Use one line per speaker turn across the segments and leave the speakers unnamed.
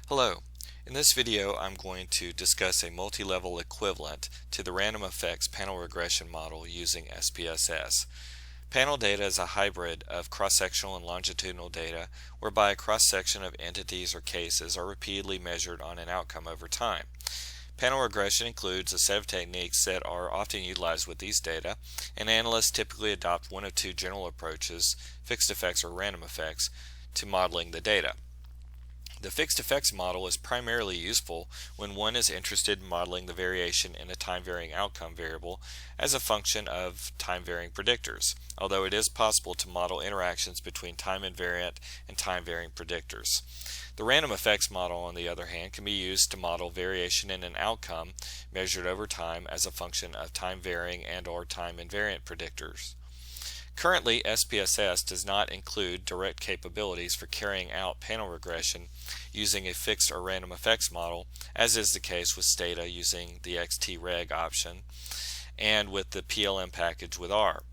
Hello. In this video I'm going to discuss a multi-level equivalent to the random effects panel regression model using SPSS. Panel data is a hybrid of cross-sectional and longitudinal data whereby a cross-section of entities or cases are repeatedly measured on an outcome over time. Panel regression includes a set of techniques that are often utilized with these data, and analysts typically adopt one of two general approaches, fixed effects or random effects, to modeling the data. The fixed effects model is primarily useful when one is interested in modeling the variation in a time-varying outcome variable as a function of time-varying predictors, although it is possible to model interactions between time-invariant and time-varying predictors. The random effects model, on the other hand, can be used to model variation in an outcome measured over time as a function of time-varying and/or time-invariant predictors. Currently, SPSS does not include direct capabilities for carrying out panel regression using a fixed or random effects model, as is the case with Stata using the XTReg option and with the PLM package with R.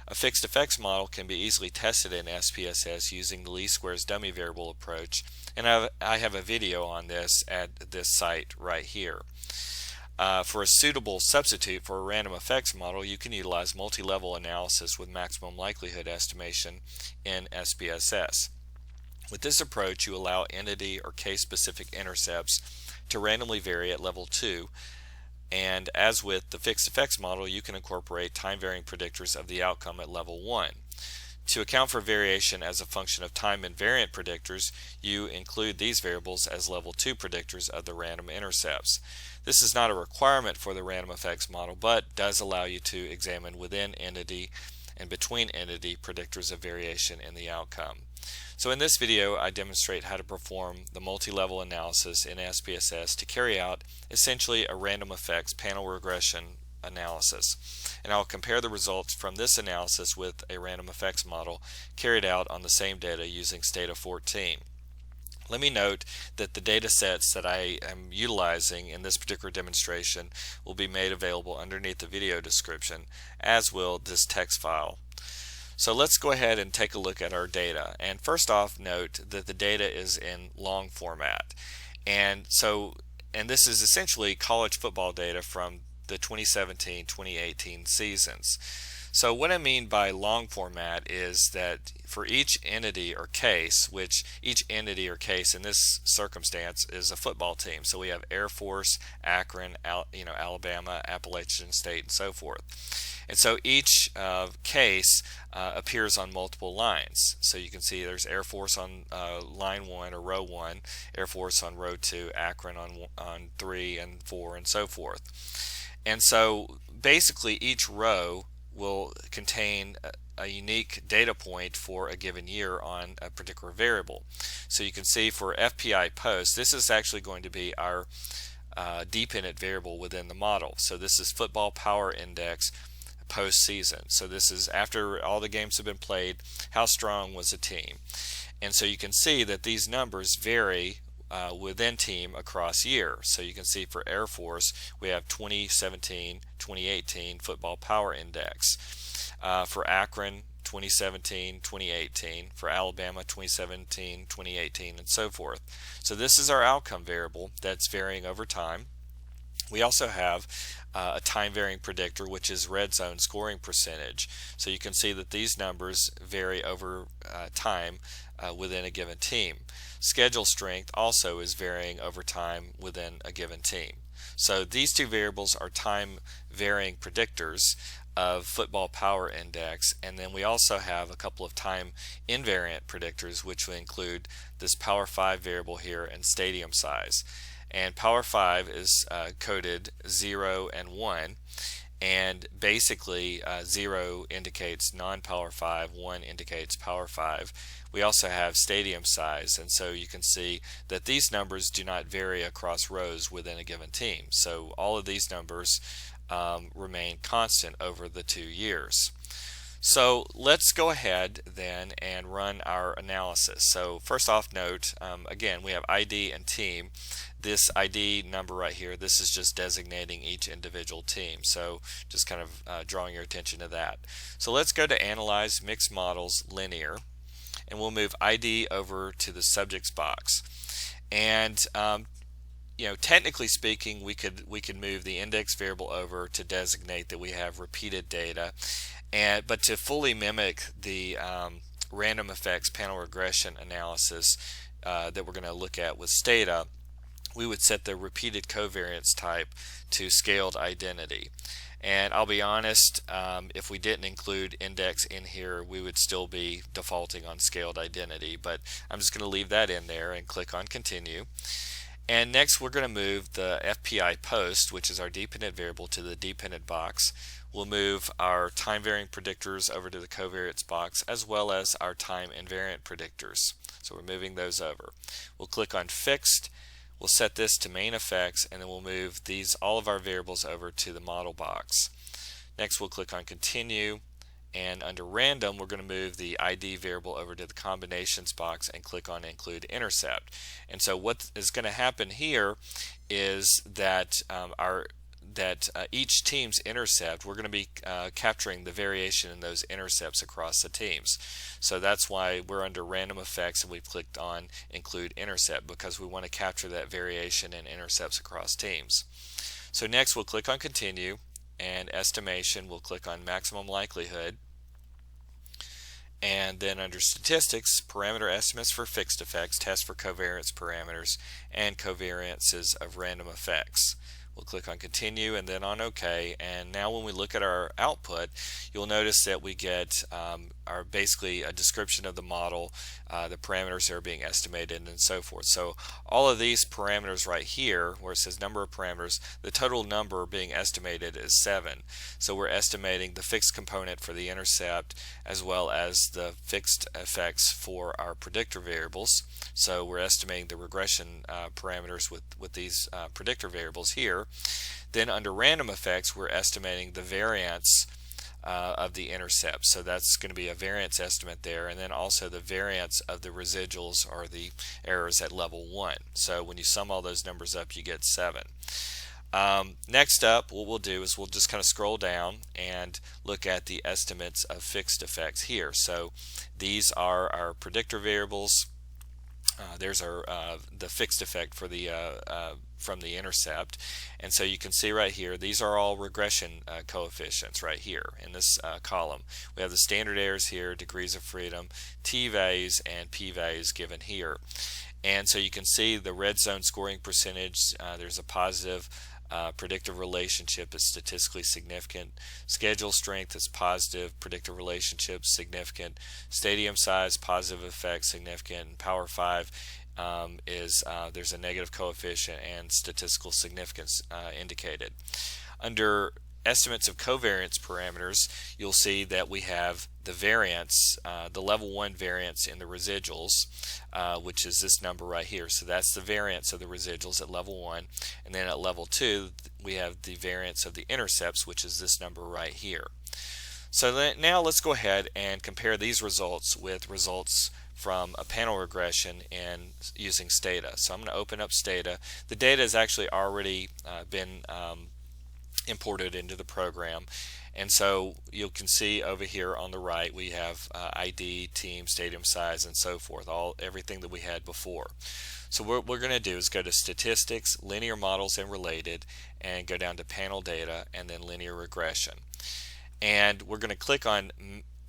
A fixed effects model can be easily tested in SPSS using the least squares dummy variable approach, and I have a video on this at this site right here. For a suitable substitute for a random effects model, you can utilize multi-level analysis with maximum likelihood estimation in SPSS. With this approach, you allow entity or case-specific intercepts to randomly vary at level 2, and as with the fixed effects model, you can incorporate time-varying predictors of the outcome at level 1. To account for variation as a function of time-invariant predictors, you include these variables as level 2 predictors of the random intercepts. This is not a requirement for the random effects model, but does allow you to examine within entity and between entity predictors of variation in the outcome. So in this video, I demonstrate how to perform the multi-level analysis in SPSS to carry out essentially a random effects panel regression analysis. And I'll compare the results from this analysis with a random effects model carried out on the same data using Stata 14. Let me note that the data sets that I am utilizing in this particular demonstration will be made available underneath the video description, as will this text file. So let's go ahead and take a look at our data. And first off, note that the data is in long format. And this is essentially college football data from the 2017-2018 seasons. So what I mean by long format is that for each entity or case, which each entity or case in this circumstance is a football team. So we have Air Force, Akron, Alabama, Appalachian State, and so forth. And so each case appears on multiple lines. So you can see there's Air Force on line 1 or row 1, Air Force on row 2, Akron on 3 and 4, and so forth. And so basically each row will contain a unique data point for a given year on a particular variable. So you can see for FPI post, this is actually going to be our dependent variable within the model. So this is football power index post-season. So this is after all the games have been played, how strong was the team. And so you can see that these numbers vary within team across year. So you can see for Air Force we have 2017-2018 football power index. For Akron 2017-2018, for Alabama 2017-2018, and so forth. So this is our outcome variable that's varying over time. We also have a time-varying predictor, which is red zone scoring percentage. So you can see that these numbers vary over time within a given team. Schedule strength also is varying over time within a given team. So these two variables are time-varying predictors of football power index, and then we also have a couple of time-invariant predictors, which will include this Power 5 variable here and stadium size. And Power 5 is coded 0 and 1, and basically 0 indicates non-Power 5, 1 indicates Power 5. We also have stadium size, and so you can see that these numbers do not vary across rows within a given team. So all of these numbers remain constant over the 2 years. So let's go ahead then and run our analysis. So first off, note, again, we have ID and team. This ID number right here, this is just designating each individual team. So just kind of drawing your attention to that. So let's go to Analyze Mixed Models Linear, and we'll move ID over to the subjects box. And technically speaking, we could move the index variable over to designate that we have repeated data, but to fully mimic the random effects panel regression analysis that we're going to look at with Stata, we would set the repeated covariance type to scaled identity. And I'll be honest, if we didn't include index in here, we would still be defaulting on scaled identity, but I'm just going to leave that in there and click on continue. And next we're going to move the FPI post, which is our dependent variable, to the dependent box. We'll move our time varying predictors over to the covariance box, as well as our time invariant predictors. So we're moving those over. We'll click on fixed. We'll set this to main effects, and then we'll move all of our variables over to the model box. Next we'll click on continue, and under random we're going to move the ID variable over to the combinations box and click on include intercept. And so what is going to happen here is that each team's intercept, we're going to be capturing the variation in those intercepts across the teams. So that's why we're under random effects and we've clicked on include intercept, because we want to capture that variation in intercepts across teams. So next we'll click on continue, and estimation we'll click on maximum likelihood, and then under statistics, parameter estimates for fixed effects, test for covariance parameters, and covariances of random effects. We'll click on continue and then on OK, and now when we look at our output, you'll notice that we get basically a description of the model, the parameters that are being estimated, and so forth. So all of these parameters right here, where it says number of parameters, the total number being estimated is 7. So we're estimating the fixed component for the intercept as well as the fixed effects for our predictor variables. So we're estimating the regression parameters with these predictor variables here. Then under random effects, we're estimating the variance of the intercept. So that's going to be a variance estimate there, and then also the variance of the residuals or the errors at level 1. So when you sum all those numbers up, you get 7. Next up, what we'll do is we'll just kind of scroll down and look at the estimates of fixed effects here. So these are our predictor variables. There's our the fixed effect for the from the intercept, and so you can see right here these are all regression coefficients right here in this column. We have the standard errors here, degrees of freedom, t-values, and p-values given here. And so you can see the red zone scoring percentage, there's a positive predictive relationship is statistically significant. Schedule strength is positive. Predictive relationship significant. Stadium size positive effect significant. And power 5 is there's a negative coefficient and statistical significance indicated. Under estimates of covariance parameters, you'll see that we have the variance, the level 1 variance in the residuals, which is this number right here. So that's the variance of the residuals at level 1, and then at level 2 we have the variance of the intercepts, which is this number right here. So now let's go ahead and compare these results with results from a panel regression and using Stata. So I'm going to open up Stata. The data has actually already been imported into the program, and so you can see over here on the right we have ID, team, stadium size, and so forth, everything that we had before. So what we're going to do is go to statistics, linear models and related, and go down to panel data and then linear regression, and we're going to click on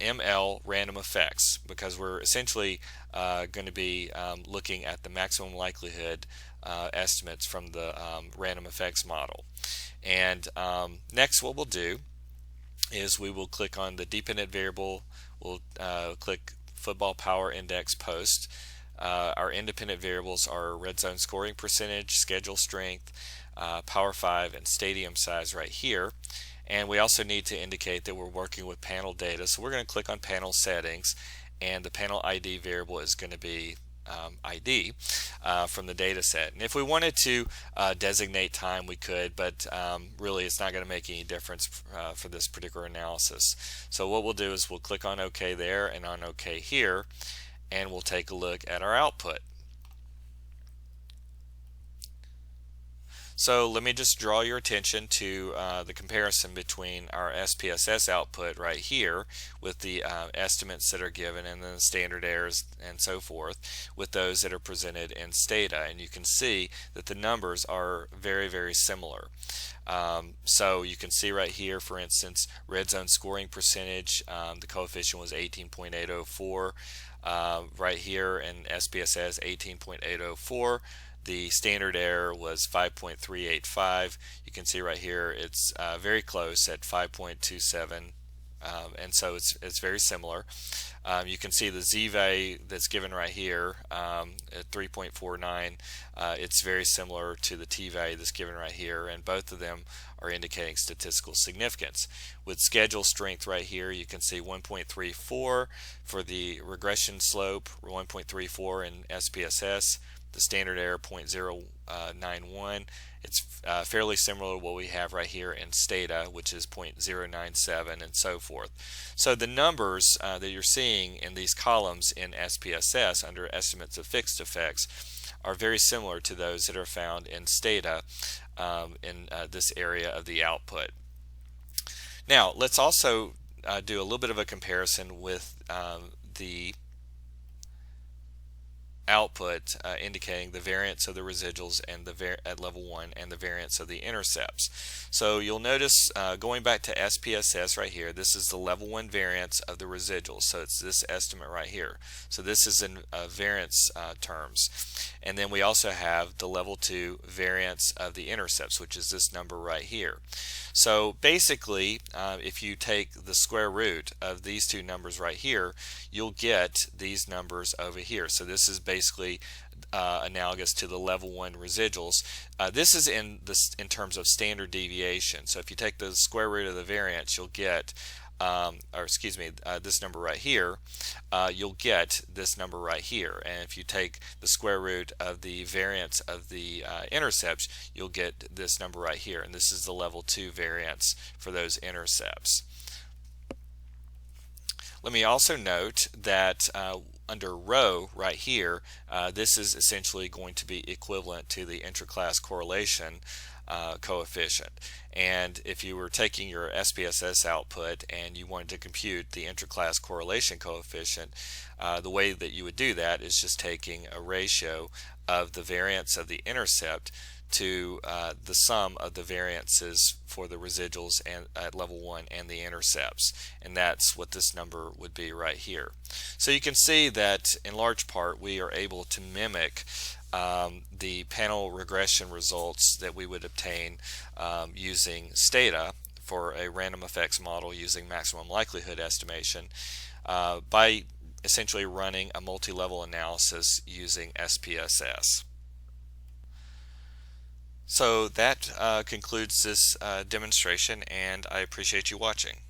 ML random effects, because we're essentially going to be looking at the maximum likelihood estimates from the random effects model. And next what we'll do is we will click on the dependent variable. We'll click football power index post. Our independent variables are red zone scoring percentage, schedule strength, power 5, and stadium size right here. And we also need to indicate that we're working with panel data, so we're going to click on panel settings, and the panel ID variable is going to be ID from the data set. And if we wanted to designate time, we could, but really it's not going to make any difference for this particular analysis. So what we'll do is we'll click on OK there and on OK here, and we'll take a look at our output. So let me just draw your attention to the comparison between our SPSS output right here with the estimates that are given and then the standard errors and so forth with those that are presented in Stata, and you can see that the numbers are very similar. So you can see right here, for instance, red zone scoring percentage, the coefficient was 18.804. Right here in SPSS 18.804. The standard error was 5.385. You can see right here it's very close at 5.27, and so it's very similar. You can see the z-value that's given right here at 3.49. It's very similar to the t-value that's given right here, and both of them are indicating statistical significance. With schedule strength right here, you can see 1.34 for the regression slope, 1.34 in SPSS, the standard error 0.091. It's fairly similar to what we have right here in Stata, which is 0.097 and so forth. So the numbers that you're seeing in these columns in SPSS under estimates of fixed effects are very similar to those that are found in Stata in this area of the output. Now let's also do a little bit of a comparison with the output indicating the variance of the residuals and at level 1 and the variance of the intercepts. So you'll notice going back to SPSS right here, this is the level 1 variance of the residuals, so it's this estimate right here. So this is in variance terms. And then we also have the level 2 variance of the intercepts, which is this number right here. So basically, if you take the square root of these two numbers right here, you'll get these numbers over here. So this is basically analogous to the level 1 residuals. This is in terms of standard deviation. So if you take the square root of the variance, you'll get this number right here, you'll get this number right here. And if you take the square root of the variance of the intercepts, you'll get this number right here. And this is the level 2 variance for those intercepts. Let me also note that under rho right here, this is essentially going to be equivalent to the intraclass correlation coefficient. And if you were taking your SPSS output and you wanted to compute the intraclass correlation coefficient, the way that you would do that is just taking a ratio of the variance of the intercept to the sum of the variances for the residuals and at level 1 and the intercepts, and that's what this number would be right here. So you can see that in large part we are able to mimic the panel regression results that we would obtain using Stata for a random effects model using maximum likelihood estimation by essentially running a multi-level analysis using SPSS. So that concludes this demonstration, and I appreciate you watching.